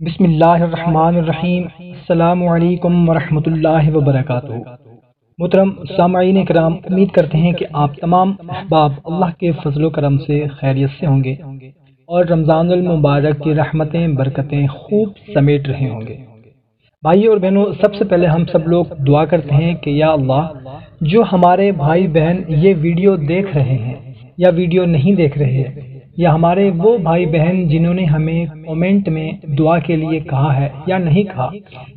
بسم اللہ الرحمن الرحیم۔ السلام علیکم ورحمۃ اللہ وبرکاتہ۔ محترم سامعین کرام، امید کرتے ہیں کہ آپ تمام احباب اللہ کے فضل و کرم سے خیریت سے ہوں گے اور رمضان المبارک کی رحمتیں برکتیں خوب سمیٹ رہے ہوں گے۔ بھائیو اور بہنوں، سب سے پہلے ہم سب لوگ دعا کرتے ہیں کہ یا اللہ، جو ہمارے بھائی بہن یہ ویڈیو دیکھ رہے ہیں یا ویڈیو نہیں دیکھ رہے ہیں، یا ہمارے وہ بھائی بہن جنہوں نے ہمیں کومنٹ میں دعا کے لیے کہا ہے یا نہیں کہا،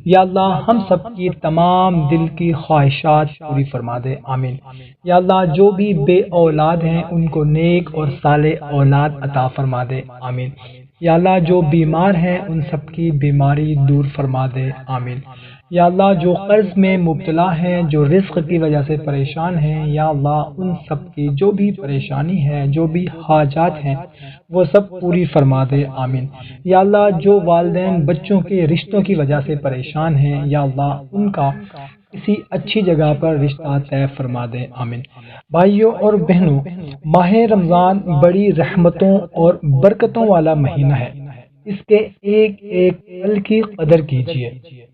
یا اللہ ہم سب کی تمام دل کی خواہشات پوری فرما دے، آمین۔ یا اللہ جو بھی بے اولاد ہیں ان کو نیک اور صالح اولاد عطا فرما دے، آمین۔ یا اللہ جو بیمار ہیں ان سب کی بیماری دور فرما دے، آمین۔ یا اللہ جو قرض میں مبتلا ہیں، جو رزق کی وجہ سے پریشان ہیں، یا اللہ ان سب کی جو بھی پریشانی ہے، جو بھی حاجات ہیں وہ سب پوری فرما دے، آمین۔ یا اللہ جو والدین بچوں کے رشتوں کی وجہ سے پریشان ہیں، یا اللہ ان کا کسی اچھی جگہ پر رشتہ طے فرما دے، آمین۔ بھائیوں اور بہنوں، ماہ رمضان بڑی رحمتوں اور برکتوں والا مہینہ ہے۔ اس کے ایک ایک پل کی قدر کیجیے،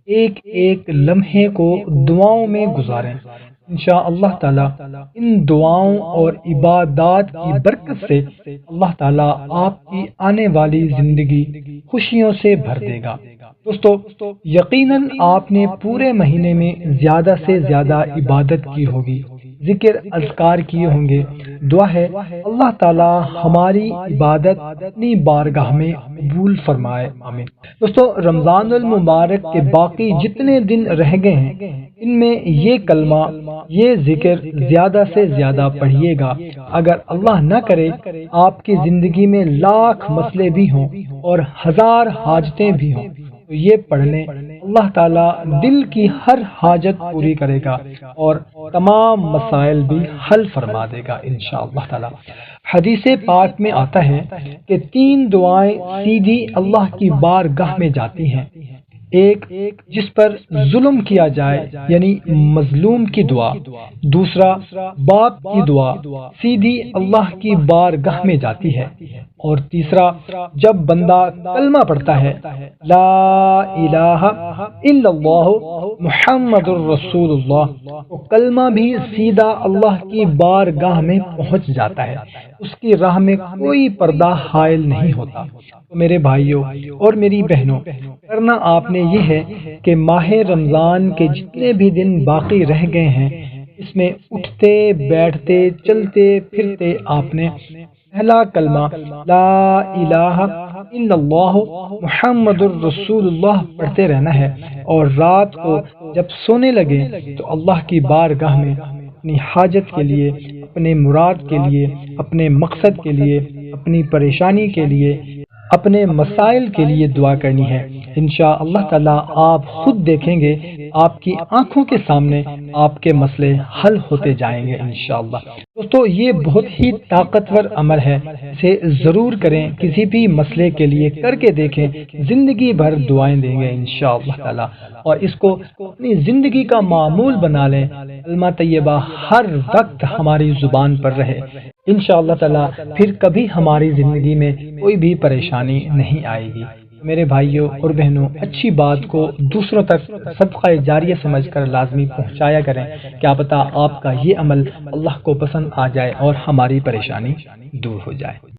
ایک ایک لمحے کو دعاؤں میں گزاریں۔ انشاءاللہ تعالی ان دعاؤں اور عبادات کی برکت سے اللہ تعالی آپ کی آنے والی زندگی خوشیوں سے بھر دے گا۔ دوستو، یقیناً آپ نے پورے مہینے میں زیادہ سے زیادہ عبادت کی ہوگی، ذکر اذکار کیے ہوں گے۔ دعا ہے اللہ تعالی ہماری عبادت اپنی بارگاہ میں قبول فرمائے، آمین۔ دوستو، رمضان المبارک کے باقی جتنے دن رہ گئے ہیں ان میں یہ کلمہ، یہ ذکر زیادہ سے زیادہ پڑھیے گا۔ اگر اللہ نہ کرے آپ کی زندگی میں لاکھ مسئلے بھی ہوں اور ہزار حاجتیں بھی ہوں تو یہ پڑھ لیں، اللہ تعالیٰ دل کی ہر حاجت پوری کرے گا اور تمام مسائل بھی حل فرما دے گا انشاءاللہ تعالیٰ۔ حدیث پاک میں آتا ہے کہ 3 دعائیں سیدھی اللہ کی بارگاہ میں جاتی ہیں۔ ایک جس پر ظلم کیا جائے یعنی مظلوم کی دعا، دوسرا باپ کی دعا سیدھی اللہ کی بارگاہ میں جاتی ہے، اور تیسرا جب بندہ کلمہ پڑھتا ہے لا الہ الا اللہ محمد الرسول اللہ، تو کلمہ بھی سیدھا اللہ کی بارگاہ میں پہنچ جاتا ہے، اس کی راہ میں کوئی پردہ حائل نہیں ہوتا۔ تو میرے بھائیوں اور میری بہنوں، کرنا آپ نے یہ ہے کہ ماہ رمضان کے جتنے بھی دن باقی رہ گئے ہیں اس میں اٹھتے بیٹھتے چلتے پھرتے آپ نے پہلا کلمہ لا الہ الا اللہ محمد الرسول اللہ پڑھتے رہنا ہے، اور رات کو جب سونے لگے تو اللہ کی بارگاہ میں اپنی حاجت کے لیے، اپنے مراد کے لیے، اپنے مقصد کے لیے، اپنی پریشانی کے لیے، اپنے مسائل کے لیے دعا کرنی ہے۔ انشاءاللہ تعالی آپ خود دیکھیں گے، آپ کی آنکھوں کے سامنے آپ کے مسئلے حل ہوتے جائیں گے انشاءاللہ۔ دوستو، یہ بہت ہی طاقتور عمل ہے، اسے ضرور کریں، کسی بھی مسئلے کے لیے کر کے دیکھیں، زندگی بھر دعائیں دیں گے انشاءاللہ تعالی، اور اس کو اپنی زندگی کا معمول بنا لیں۔ کلمہ طیبہ ہر وقت ہماری زبان پر رہے، انشاءاللہ تعالی پھر کبھی ہماری زندگی میں کوئی بھی پریشانی نہیں آئے گی۔ میرے بھائیوں اور بہنوں، اچھی بات کو دوسروں تک صدقہ جاریہ سمجھ کر لازمی پہنچایا کریں، کیا پتہ آپ کا یہ عمل اللہ کو پسند آ جائے اور ہماری پریشانی دور ہو جائے۔